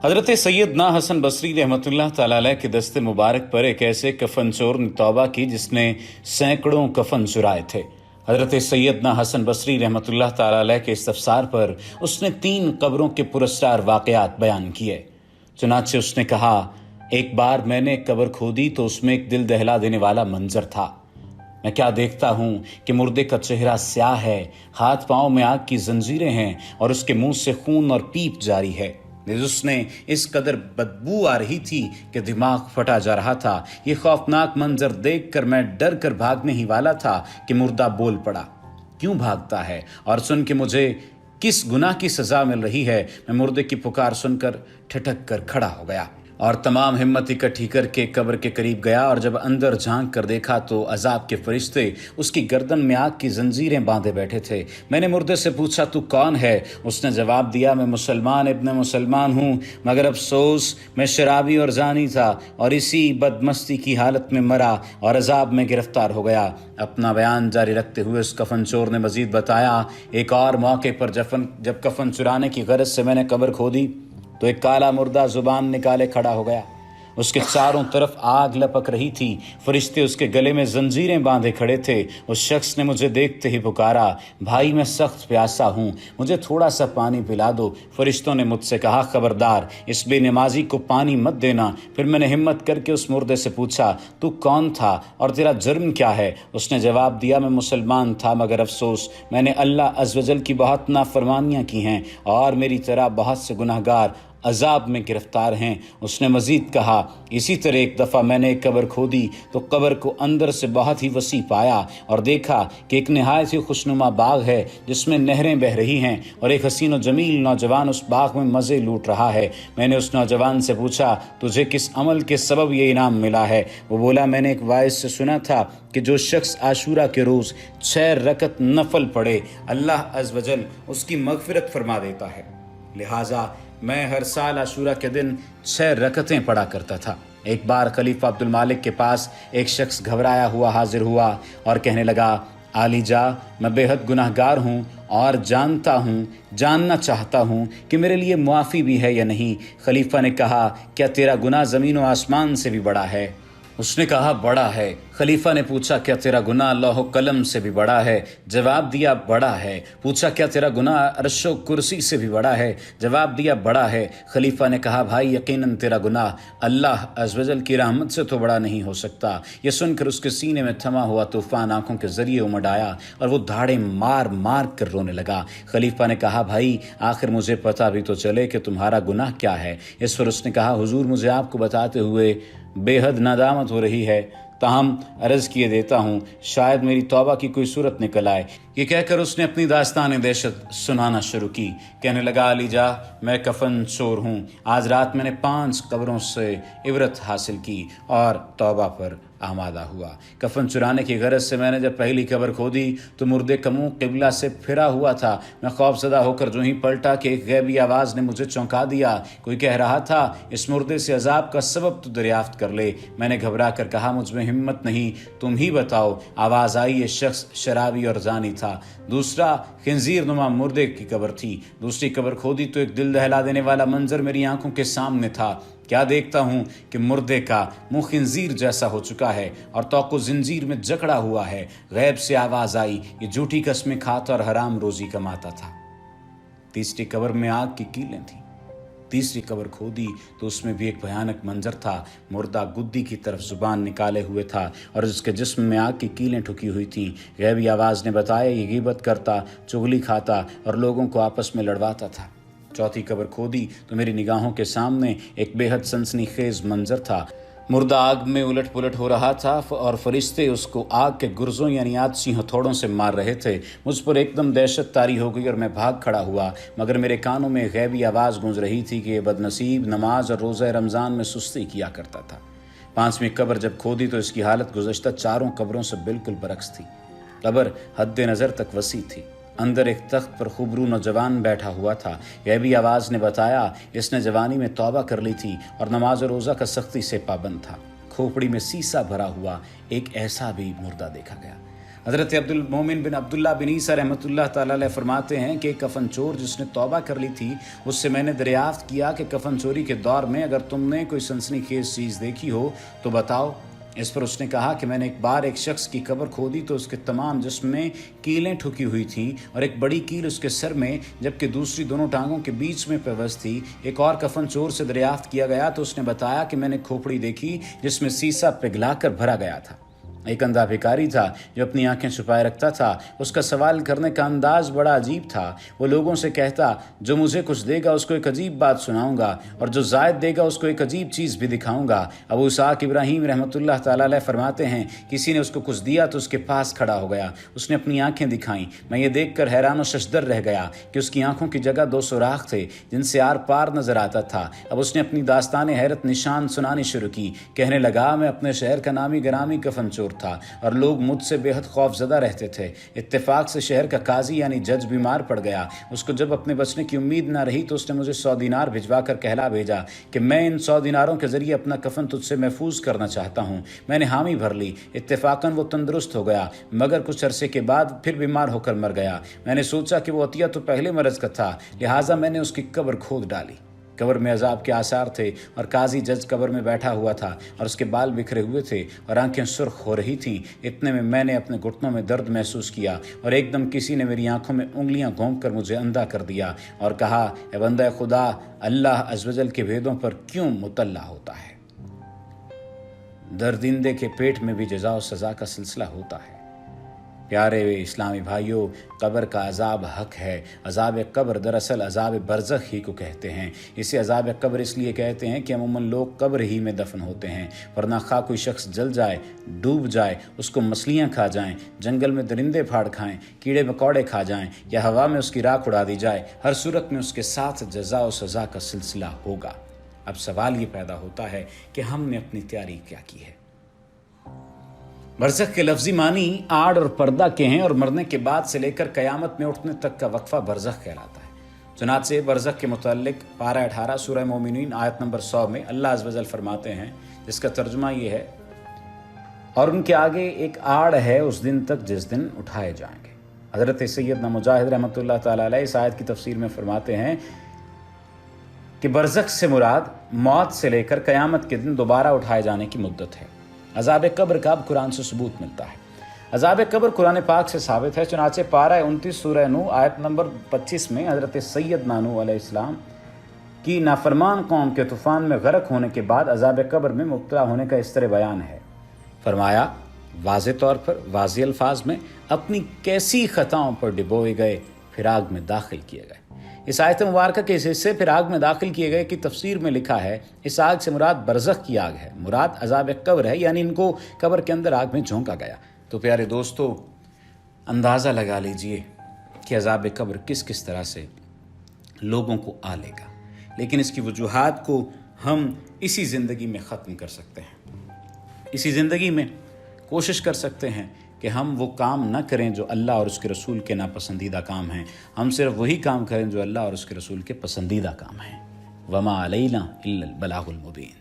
हज़रत सैयदना हसन बसरी रहमतुल्लाह ताला अलैह के दस्ते मुबारक पर एक ऐसे कफन चोर ने तौबा की जिसने सैकड़ों कफन चुराए थे। हज़रत सैयदना हसन बसरी रहमतुल्लाह ताला अलैह के इस्तफसार पर उसने 3 कब्रों के पुरस्कार वाक़यात बयान किए। चुनांचे उसने कहा, एक बार मैंने एक कब्र खोदी तो उसमें एक दिल दहला देने वाला मंजर था। मैं क्या देखता हूँ कि मुर्दे का चेहरा स्याह है, हाथ पांव में आग की जंजीरें हैं और उसके मुंह से खून और पीप जारी है। उसने इस कदर बदबू आ रही थी कि दिमाग फटा जा रहा था। ये खौफनाक मंजर देखकर मैं डर कर भागने ही वाला था कि मुर्दा बोल पड़ा, क्यों भागता है और सुन के मुझे किस गुनाह की सजा मिल रही है। मैं मुर्दे की पुकार सुनकर ठिठक कर खड़ा हो गया और तमाम हिम्मत इकट्ठी करके कब्र के करीब गया और जब अंदर झांक कर देखा तो अजाब के फरिश्ते उसकी गर्दन में आग की जंजीरें बांधे बैठे थे। मैंने मुर्दे से पूछा, तू कौन है? उसने जवाब दिया, मैं मुसलमान इब्न मुसलमान हूँ, मगर अफसोस मैं शराबी और जानी था और इसी बदमस्ती की हालत में मरा और अजाब में गिरफ्तार हो गया। अपना बयान जारी रखते हुए उस कफन चोर ने मजीद बताया, एक और मौके पर जब कफन चुराने की गरज से मैंने कब्र खोदी तो एक काला मुर्दा जुबान निकाले खड़ा हो गया। उसके चारों तरफ आग लपक रही थी, फरिश्ते उसके गले में जंजीरें बांधे खड़े थे। उस शख्स ने मुझे देखते ही पुकारा, भाई मैं सख्त प्यासा हूँ, मुझे थोड़ा सा पानी पिला दो। फरिश्तों ने मुझसे कहा, खबरदार इस बेनमाजी को पानी मत देना। फिर मैंने हिम्मत करके उस मुर्दे से पूछा, तू कौन था और तेरा जुर्म क्या है? उसने जवाब दिया, मैं मुसलमान था, मगर अफसोस मैंने अल्लाह अज़्वजल की बहुत नाफरमानियाँ की हैं और मेरी तरह बहुत से गुनहगार अजाब में गिरफ्तार हैं। उसने मजीद कहा, इसी तरह एक दफ़ा मैंने एक कब्र खोदी तो कब्र को अंदर से बहुत ही वसी पाया और देखा कि एक नहायत ही खुशनुमा बाग है जिसमें नहरें बह रही हैं और एक हसीन और जमील नौजवान उस बाग में मज़े लूट रहा है। मैंने उस नौजवान से पूछा, तुझे किस अमल के सबब ये इनाम मिला है? वो बोला, मैंने एक वाइज से सुना था कि जो शख्स आशूरा के रोज़ 6 रकत नफल पढ़े अल्लाह अज़्वजल उसकी मगफिरत फरमा देता है। लिहाजा मैं हर साल आशूरा के दिन 6 रकतें पढ़ा करता था। एक बार खलीफा अब्दुल मालिक के पास एक शख्स घबराया हुआ हाजिर हुआ और कहने लगा, आली जा, मैं बेहद गुनाहगार हूँ और जानना चाहता हूँ कि मेरे लिए मुआफ़ी भी है या नहीं। खलीफा ने कहा, क्या तेरा गुनाह ज़मीन व आसमान से भी बड़ा है? उसने कहा, बड़ा है। खलीफा ने पूछा, क्या तेरा गुनाह लौह कलम से भी बड़ा है? जवाब दिया, बड़ा है। पूछा, क्या तेरा गुनाह अर्शो कुर्सी से भी बड़ा है? जवाब दिया, बड़ा है। खलीफा ने कहा, भाई यकीनन तेरा गुनाह अल्लाह अज़्वजल की रहमत से तो बड़ा नहीं हो सकता। ये सुनकर उसके सीने में थमा हुआ तूफान आंखों के जरिए उमड़ आया और वो धाड़े मार मार कर रोने लगा। खलीफा ने कहा, भाई आखिर मुझे पता भी तो चले कि तुम्हारा गुनाह क्या है। इस पर उसने कहा, हुजूर मुझे आपको बताते हुए बेहद नादामत हो रही है, ताहम अर्ज़ किए देता हूँ, शायद मेरी तौबा की कोई सूरत निकल आए। ये कहकर उसने अपनी दास्तान दहशत सुनाना शुरू की। कहने लगा, अली जा, मैं कफन चोर हूँ। आज रात मैंने 5 कब्रों से इबरत हासिल की और तौबा पर आमादा हुआ। कफन चुराने की गरज से मैंने जब पहली कब्र खोदी तो मुर्दे का मुँह किबला से फिरा हुआ था। मैं खौफज़दा होकर जो ही पलटा कि एक गैबी आवाज़ ने मुझे चौंका दिया। कोई कह रहा था, इस मुर्दे से अजाब का सबब तो दरियाफ्त कर ले। मैंने घबरा कर कहा, मुझ में हिम्मत नहीं, तुम ही बताओ। आवाज़ आई, ये शख्स शराबी और जानी था। दूसरा खिंजीर नुमा मुर्दे की कब्र थी। दूसरी कब्र खोदी तो एक दिल दहला देने वाला मंजर मेरी आंखों के सामने था। क्या देखता हूँ कि मुर्दे का मुँह खिंजीर जैसा हो चुका है और तौको जिंजीर में जकड़ा हुआ है। गैब से आवाज़ आई, ये झूठी कस्में खाता और हराम रोजी कमाता था। तीसरी कब्र में आग की कीलें थीं। तीसरी कब्र खोदी तो उसमें भी एक भयानक मंजर था। मुर्दा गुद्दी की तरफ जुबान निकाले हुए था और उसके जिस्म में आग की कीलें ठुकी हुई थीं। गैबी आवाज़ ने बताया, ये गीबत करता, चुगली खाता और लोगों को आपस में लड़वाता था। चौथी कब्र खोदी तो मेरी निगाहों के सामने एक बेहद सनसनीखेज मंजर था। मुर्दा आग में उलट पुलट हो रहा था और फरिश्ते उसको आग के गुर्जों यानी आतशी हथौड़ों से मार रहे थे। मुझ पर एकदम दहशत तारी हो गई और मैं भाग खड़ा हुआ, मगर मेरे कानों में गैबी आवाज़ गूंज रही थी कि ये बदनसीब नमाज और रोज़ा रमज़ान में सुस्ती किया करता था। 5वीं कब्र जब खोदी तो इसकी हालत गुज़श्ता 4 कब्रों से बिल्कुल बरक्स थी। कब्र हद नज़र तक वसी थी। अंदर एक तख्त पर खूबरू नौजवान बैठा हुआ था। यह भी आवाज़ ने बताया, इसने जवानी में तौबा कर ली थी और नमाज और रोज़ा का सख्ती से पाबंद था। खोपड़ी में सीसा भरा हुआ एक ऐसा भी मुर्दा देखा गया। حضرت عبد المومن بن عبداللہ بن عیسیٰ رحمۃ اللہ تعالیٰ علیہ فرماتے ہیں کہ ایک کفن چور جس نے توبہ کر لی تھی، اس سے میں نے دریافت کیا کہ کفن چوری کے دور میں اگر تم نے کوئی سنسنی خیز چیز دیکھی ہو تو بتاؤ۔ اس پر اس نے کہا کہ میں نے ایک بار ایک شخص کی قبر کھودی تو اس کے تمام جسم میں کیلیں ٹھکی ہوئی تھیں اور ایک بڑی کیل اس کے سر میں جبکہ دوسری دونوں ٹانگوں کے بیچ میں پیوست تھی۔ ایک اور کفن چور سے دریافت کیا گیا تو اس نے بتایا کہ میں نے کھوپڑی دیکھی جس میں سیسا پگھلا کر بھرا گیا تھا۔ ایک اندھا بھکاری تھا جو اپنی آنکھیں چھپائے رکھتا تھا، اس کا سوال کرنے کا انداز بڑا عجیب تھا۔ وہ لوگوں سے کہتا، جو مجھے کچھ دے گا اس کو ایک عجیب بات سناؤں گا اور جو زائد دے گا اس کو ایک عجیب چیز بھی دکھاؤں گا۔ ابو اسحاق ابراہیم رحمۃ اللہ تعالیٰ علیہ فرماتے ہیں، کسی نے اس کو کچھ دیا تو اس کے پاس کھڑا ہو گیا، اس نے اپنی آنکھیں دکھائیں، میں یہ دیکھ کر حیران و ششدر رہ گیا کہ اس کی آنکھوں کی جگہ 2 سوراخ تھے جن سے آر پار نظر آتا تھا۔ اب اس نے اپنی داستان حیرت نشان سنانی شروع کی، کہنے لگا، میں اپنے شہر کا نامی گرامی کفن چور تھا اور لوگ مجھ سے بے حد خوف زدہ رہتے تھے۔ اتفاق سے شہر کا قاضی یعنی جج بیمار پڑ گیا، اس کو جب اپنے بچنے کی امید نہ رہی تو اس نے مجھے 100 دینار بھجوا کر کہلا بھیجا کہ میں ان 100 دیناروں کے ذریعے اپنا کفن تجھ سے محفوظ کرنا چاہتا ہوں۔ میں نے حامی بھر لی، اتفاقاً وہ تندرست ہو گیا، مگر کچھ عرصے کے بعد پھر بیمار ہو کر مر گیا۔ میں نے سوچا کہ وہ عطیہ تو پہلے مرض کا تھا، لہٰذا میں نے اس کی قبر کھود ڈالی۔ قبر میں عذاب کے آثار تھے اور قاضی جج قبر میں بیٹھا ہوا تھا اور اس کے بال بکھرے ہوئے تھے اور آنکھیں سرخ ہو رہی تھیں۔ اتنے میں نے اپنے گھٹنوں میں درد محسوس کیا اور ایک دم کسی نے میری آنکھوں میں انگلیاں گھونپ کر مجھے اندھا کر دیا اور کہا، اے بندہ خدا، اللہ عز و جل کے بھیدوں پر کیوں مطلع ہوتا ہے؟ دردندے کے پیٹ میں بھی جزا و سزا کا سلسلہ ہوتا ہے۔ پیارے اسلامی بھائیوں، قبر کا عذاب حق ہے۔ عذاب قبر دراصل عذاب برزخ ہی کو کہتے ہیں۔ اسے عذاب قبر اس لیے کہتے ہیں کہ عموماً لوگ قبر ہی میں دفن ہوتے ہیں، ورنہ خواہ کوئی شخص جل جائے، ڈوب جائے، اس کو مچھلیاں کھا جائیں، جنگل میں درندے پھاڑ کھائیں، کیڑے مکوڑے کھا جائیں یا ہوا میں اس کی راکھ اڑا دی جائے، ہر صورت میں اس کے ساتھ جزا و سزا کا سلسلہ ہوگا۔ اب سوال یہ پیدا ہوتا ہے کہ ہم نے اپنی تیاری کیا کی ہے؟ برزخ کے لفظی معنی آڑ اور پردہ کے ہیں اور مرنے کے بعد سے لے کر قیامت میں اٹھنے تک کا وقفہ برزخ کہلاتا ہے۔ چنانچہ برزخ کے متعلق پارہ 18 سورہ مومنین آیت نمبر 100 میں اللہ عز و جل فرماتے ہیں، جس کا ترجمہ یہ ہے، اور ان کے آگے ایک آڑ ہے اس دن تک جس دن اٹھائے جائیں گے۔ حضرت سیدنا مجاہد رحمۃ اللہ تعالیٰ علیہ اس آیت کی تفسیر میں فرماتے ہیں کہ برزخ سے مراد موت سے لے کر قیامت کے دن دوبارہ اٹھائے جانے کی مدت ہے۔ عذاب قبر کا اب قرآن سے ثبوت ملتا ہے۔ عذاب قبر قرآن پاک سے ثابت ہے، چنانچہ پارہ 29 سورہ نوح آیت نمبر 25 میں حضرت سیدنا نوح علیہ السلام کی نافرمان قوم کے طوفان میں غرق ہونے کے بعد عذاب قبر میں مبتلا ہونے کا اس طرح بیان ہے۔ فرمایا، واضح طور پر واضح الفاظ میں اپنی کیسی خطاؤں پر ڈبوئے گئے، پھر آگ میں داخل کیے گئے۔ اس آیت مبارکہ کے اس حصے پھر آگ میں داخل کیے گئے کی تفسیر میں لکھا ہے، اس آگ سے مراد برزخ کی آگ ہے، مراد عذاب قبر ہے، یعنی ان کو قبر کے اندر آگ میں جھونکا گیا۔ تو پیارے دوستو، اندازہ لگا لیجئے کہ عذاب قبر کس کس طرح سے لوگوں کو آ لے گا، لیکن اس کی وجوہات کو ہم اسی زندگی میں ختم کر سکتے ہیں۔ اسی زندگی میں کوشش کر سکتے ہیں کہ ہم وہ کام نہ کریں جو اللہ اور اس کے رسول کے ناپسندیدہ کام ہیں، ہم صرف وہی کام کریں جو اللہ اور اس کے رسول کے پسندیدہ کام ہیں۔ وما علینا الا البلاغ المبین۔